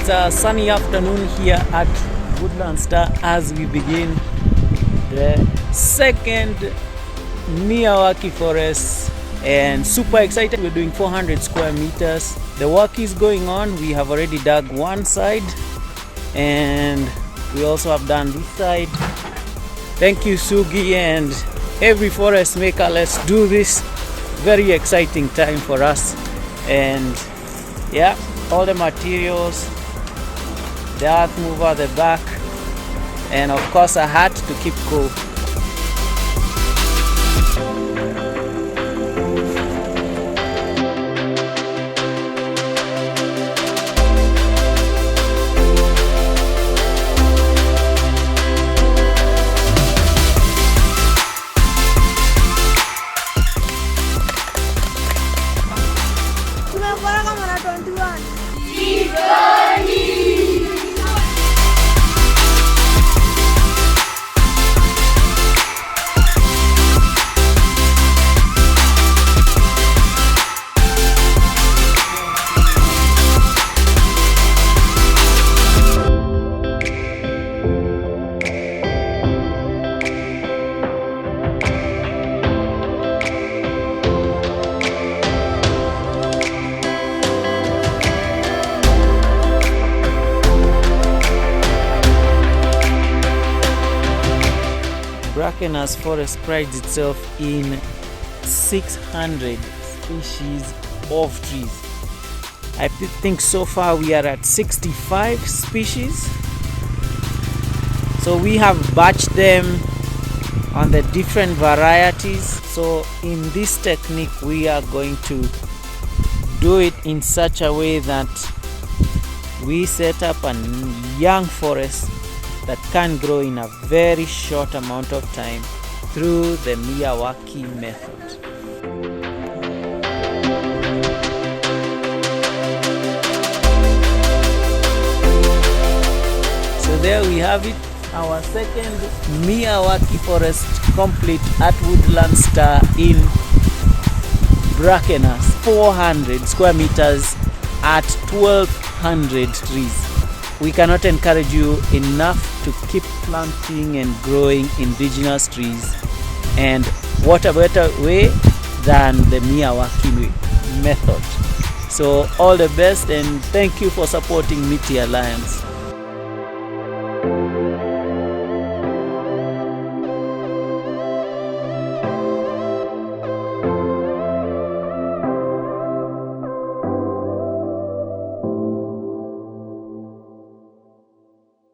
a sunny afternoon here at Woodland Star as we begin the second Miyawaki Forest, and super excited. We're doing 400 square meters. The work is going on. We have already dug one side and we also have done this side. Thank you, Sugi, and every forest maker. Let's do this. Very exciting time for us. And yeah, all the materials, the earth mover, the back, and of course a hat to keep cool. Brackenhurst Forest prides itself in 600 species of trees. I think so far we are at 65 species. So we have batched them on the different varieties. So in this technique we are going to do it in such a way that we set up a young forest that can grow in a very short amount of time through the Miyawaki method. So there we have it, our second Miyawaki Forest complete at Woodland Star in Brackenhurst. 400 square meters at 1,200 trees. We cannot encourage you enough to keep planting and growing indigenous trees, and what a better way than the Miyawaki method. So all the best, and thank you for supporting Miti Alliance.